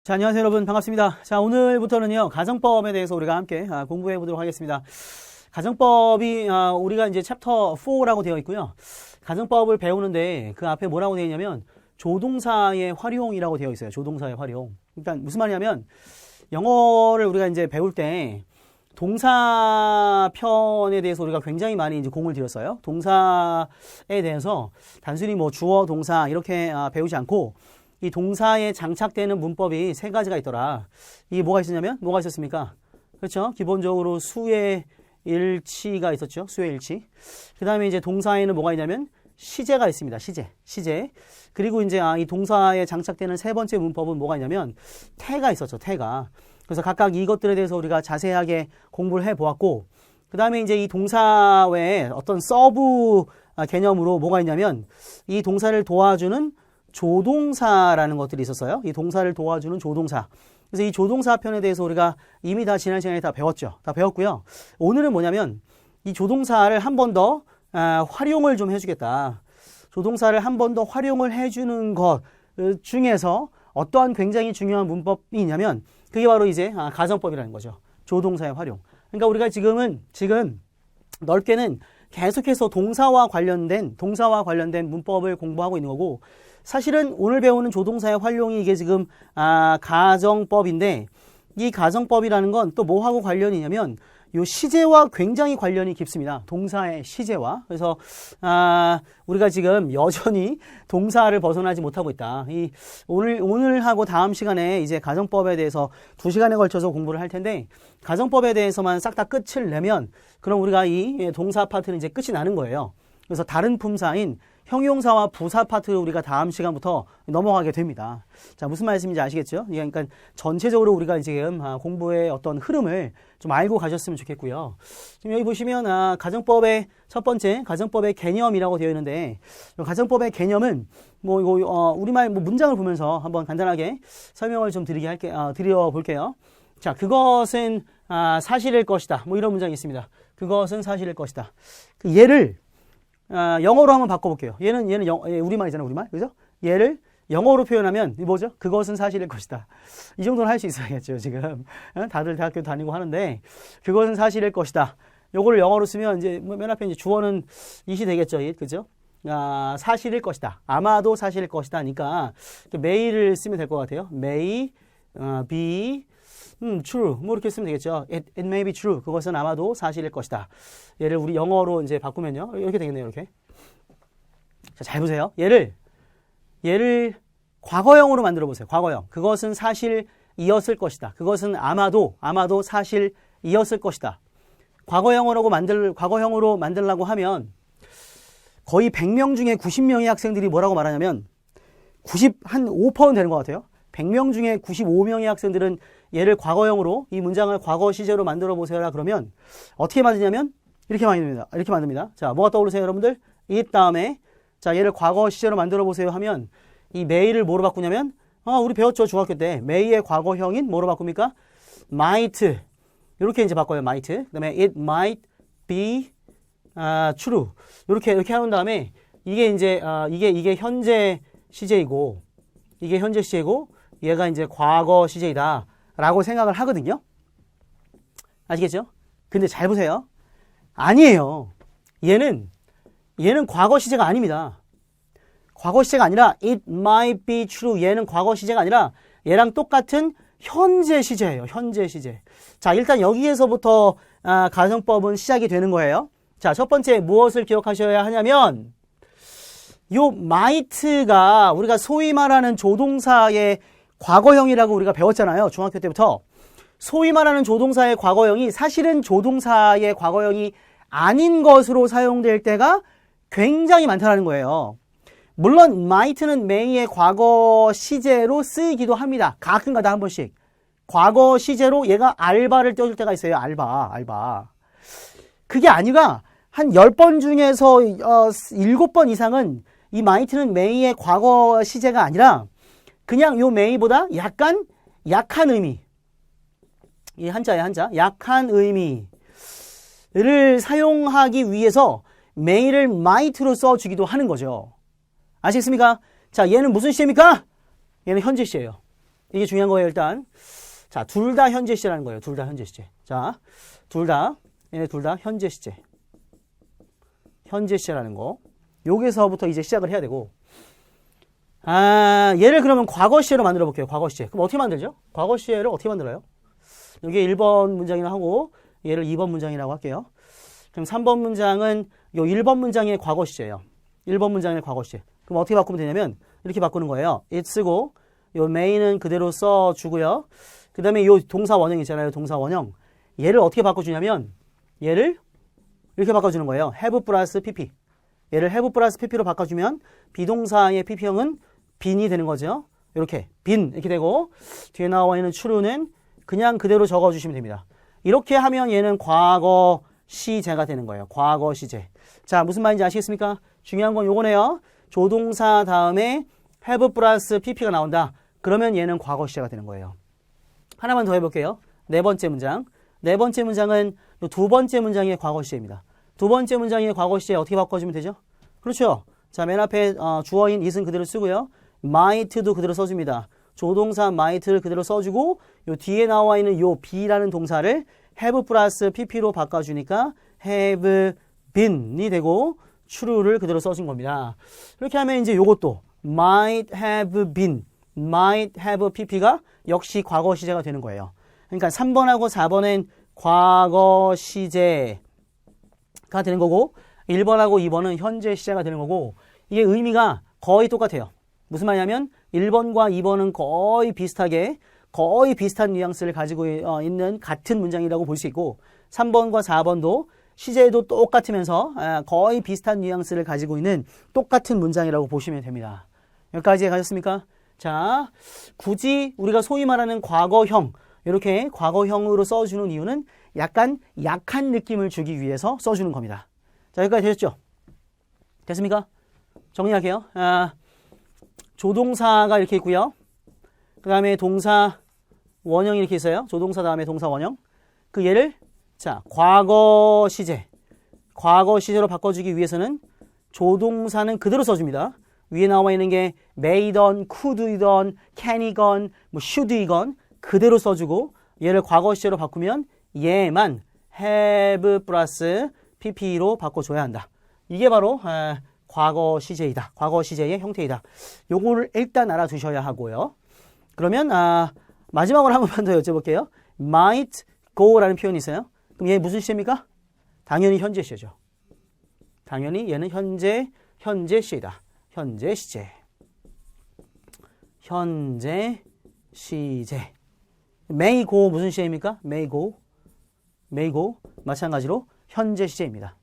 자, 안녕하세요 여러분, 반갑습니다. 자, 오늘부터는요 가정법에 대해서 우리가 함께 공부해 보도록 하겠습니다. 가정법이 우리가 이제 챕터 4라고 되어 있고요. 가정법을 배우는데 그 앞에 뭐라고 되어 있냐면 조동사의 활용이라고 되어 있어요. 조동사의 활용. 일단 무슨 말이냐면 영어를 우리가 이제 배울 때 동사 편에 대해서 우리가 굉장히 많이 이제 공을 들였어요. 동사에 대해서 단순히 뭐 주어, 동사 이렇게 배우지 않고 이 동사에 장착되는 문법이 세 가지가 있더라. 이게 뭐가 있었냐면 뭐가 있었습니까? 그렇죠? 기본적으로 수의 일치가 있었죠. 수의 일치. 그 다음에 이제 동사에는 뭐가 있냐면 시제가 있습니다. 시제. 그리고 이제 이 동사에 장착되는 세 번째 문법은 뭐가 있냐면 태가 있었죠. 태가. 그래서 각각 이것들에 대해서 우리가 자세하게 공부를 해보았고, 그 다음에 이제 이 동사 외에 어떤 서브 개념으로 뭐가 있냐면 이 동사를 도와주는 조동사라는 것들이 있었어요. 이 동사를 도와주는 조동사. 그래서 이 조동사 편에 대해서 우리가 이미 다 지난 시간에 다 배웠죠. 다 배웠고요. 오늘은 뭐냐면 이 조동사를 한 번 더 활용을 좀 해주겠다. 조동사를 한 번 더 활용을 해주는 것 중에서 어떠한 굉장히 중요한 문법이 있냐면 그게 바로 이제 가정법이라는 거죠. 조동사의 활용. 그러니까 우리가 지금 넓게는 계속해서 동사와 관련된 문법을 공부하고 있는 거고, 사실은 오늘 배우는 조동사의 활용이 이게 지금 가정법인데, 이 가정법이라는 건 또 뭐하고 관련이 있냐면 요 시제와 굉장히 관련이 깊습니다. 동사의 시제와. 그래서 우리가 지금 여전히 동사를 벗어나지 못하고 있다. 오늘 하고 다음 시간에 이제 가정법에 대해서 2시간에 걸쳐서 공부를 할 텐데, 가정법에 대해서만 싹 다 끝을 내면 그럼 우리가 이 동사 파트는 이제 끝이 나는 거예요. 그래서 다른 품사인 형용사와 부사 파트를 우리가 다음 시간부터 넘어가게 됩니다. 자, 무슨 말씀인지 아시겠죠? 그러니까 전체적으로 우리가 지금 공부의 어떤 흐름을 좀 알고 가셨으면 좋겠고요. 지금 여기 보시면 가정법의 첫 번째 가정법의 개념이라고 되어 있는데, 가정법의 개념은 뭐 이거 우리말 문장을 보면서 한번 간단하게 설명을 좀 드려 볼게요. 자, 그것은 사실일 것이다. 뭐 이런 문장이 있습니다. 그것은 사실일 것이다. 그 얘를 영어로 한번 바꿔볼게요. 얘는 우리말이잖아요, 우리말. 그죠? 얘를 영어로 표현하면 뭐죠? 그것은 사실일 것이다. 이 정도는 할 수 있어야겠죠, 지금. 다들 대학교 다니고 하는데, 그것은 사실일 것이다. 요거를 영어로 쓰면 이제 맨 앞에 이제 주어는 it이 되겠죠, it. 그죠? 사실일 것이다. 아마도 사실일 것이다. 하니까 may를 쓰면 될 것 같아요. may be true. 뭐 이렇게 쓰면 되겠죠. It may be true. 그것은 아마도 사실일 것이다. 얘를 우리 영어로 이제 바꾸면요. 이렇게 되겠네요. 이렇게. 자, 잘 보세요. 얘를 과거형으로 만들어 보세요. 과거형. 그것은 사실이었을 것이다. 그것은 아마도 사실이었을 것이다. 과거형으로 만들려고 하면 거의 100명 중에 90명의 학생들이 뭐라고 말하냐면 5% 되는 것 같아요. 100명 중에 95명의 학생들은 얘를 과거형으로, 이 문장을 과거 시제로 만들어 보세요라 그러면 어떻게 만드냐면 이렇게 만듭니다. 자, 뭐가 떠오르세요, 여러분들? it 다음에 자, 얘를 과거 시제로 만들어 보세요 하면 이 may를 뭐로 바꾸냐면 우리 배웠죠, 중학교 때. may의 과거형인 뭐로 바꿉니까? might. 이렇게 이제 바꿔요, might. 그다음에 it might be true. 이렇게 하는 다음에 이게 이제 이게 현재 시제이고 얘가 이제 과거 시제이다 라고 생각을 하거든요. 아시겠죠? 근데 잘 보세요. 아니에요. 얘는 과거 시제가 아닙니다. 과거 시제가 아니라 it might be true. 얘는 과거 시제가 아니라 얘랑 똑같은 현재 시제예요. 현재 시제. 자, 일단 여기에서부터 가정법은 시작이 되는 거예요. 자, 첫 번째 무엇을 기억하셔야 하냐면 요 might가 우리가 소위 말하는 조동사의 과거형이라고 우리가 배웠잖아요. 중학교 때부터. 소위 말하는 조동사의 과거형이 사실은 조동사의 과거형이 아닌 것으로 사용될 때가 굉장히 많다는 거예요. 물론 might는 may의 과거 시제로 쓰이기도 합니다. 가끔가다 한 번씩. 과거 시제로 얘가 알바를 떼어줄 때가 있어요. 알바. 그게 아니라 한 10번 중에서 7번 이상은 이 might는 may의 과거 시제가 아니라 그냥 요 may보다 약간 약한 의미, 이 한자, 약한 의미를 사용하기 위해서 may를 might로 써주기도 하는 거죠. 아시겠습니까? 자, 얘는 무슨 시제입니까? 얘는 현재 시제예요. 이게 중요한 거예요, 일단. 자, 둘 다 현재 시제라는 거예요. 둘 다 현재 시제. 자, 얘네 둘 다 현재 시제. 현재 시제라는 거. 여기서부터 이제 시작을 해야 되고. 얘를 그러면 과거 시제로 만들어 볼게요. 과거 시제. 그럼 어떻게 만들죠? 과거 시제를 어떻게 만들어요? 여기 1번 문장이라고 하고, 얘를 2번 문장이라고 할게요. 그럼 3번 문장은 요 1번 문장의 과거 시제예요. 1번 문장의 과거 시제. 그럼 어떻게 바꾸면 되냐면, 이렇게 바꾸는 거예요. it 쓰고, 요 may는 그대로 써주고요. 그 다음에 요 동사 원형 있잖아요. 동사 원형. 얘를 어떻게 바꿔주냐면, 얘를 이렇게 바꿔주는 거예요. have 플러스 pp. 얘를 have 플러스 pp로 바꿔주면, 비동사의 pp형은 빈이 되는 거죠. 이렇게, 빈, 이렇게 되고, 뒤에 나와 있는 true는 그냥 그대로 적어주시면 됩니다. 이렇게 하면 얘는 과거 시제가 되는 거예요. 과거 시제. 자, 무슨 말인지 아시겠습니까? 중요한 건 요거네요. 조동사 다음에 have 플러스 pp가 나온다. 그러면 얘는 과거 시제가 되는 거예요. 하나만 더 해볼게요. 네 번째 문장. 네 번째 문장은 두 번째 문장의 과거 시제입니다. 두 번째 문장의 과거 시제 어떻게 바꿔주면 되죠? 그렇죠. 자, 맨 앞에 주어인 it은 그대로 쓰고요. might도 그대로 써줍니다. 조동사 might를 그대로 써주고 요 뒤에 나와 있는 요 be라는 동사를 have 플러스 pp로 바꿔주니까 have been이 되고 true를 그대로 써준 겁니다. 이렇게 하면 이제 요것도 might have been, might have pp가 역시 과거 시제가 되는 거예요. 그러니까 3번하고 4번은 과거 시제가 되는 거고 1번하고 2번은 현재 시제가 되는 거고 이게 의미가 거의 똑같아요. 무슨 말이냐면 1번과 2번은 거의 비슷하게 거의 비슷한 뉘앙스를 가지고 있는 같은 문장이라고 볼 수 있고 3번과 4번도 시제도 똑같으면서 거의 비슷한 뉘앙스를 가지고 있는 똑같은 문장이라고 보시면 됩니다. 여기까지 가셨습니까? 자, 굳이 우리가 소위 말하는 과거형 이렇게 과거형으로 써주는 이유는 약간 약한 느낌을 주기 위해서 써주는 겁니다. 자, 여기까지 되셨죠? 됐습니까? 정리할게요. 조동사가 이렇게 있고요. 그 다음에 동사 원형이 이렇게 있어요. 조동사 다음에 동사 원형. 그 얘를 자, 과거 시제. 과거 시제로 바꿔주기 위해서는 조동사는 그대로 써줍니다. 위에 나와 있는 게 may이건, could이건, can이건, 뭐 should이건 그대로 써주고 얘를 과거 시제로 바꾸면 얘만 have 플러스 pp로 바꿔줘야 한다. 이게 바로 과거 시제이다. 과거 시제의 형태이다. 요거를 일단 알아두셔야 하고요. 그러면 마지막으로 한 번만 더 여쭤볼게요. might go라는 표현이 있어요. 그럼 얘 무슨 시제입니까? 당연히 현재 시제죠. 당연히 얘는 현재 시제이다. 현재 시제. 현재 시제. may go 무슨 시제입니까? may go. 마찬가지로 현재 시제입니다.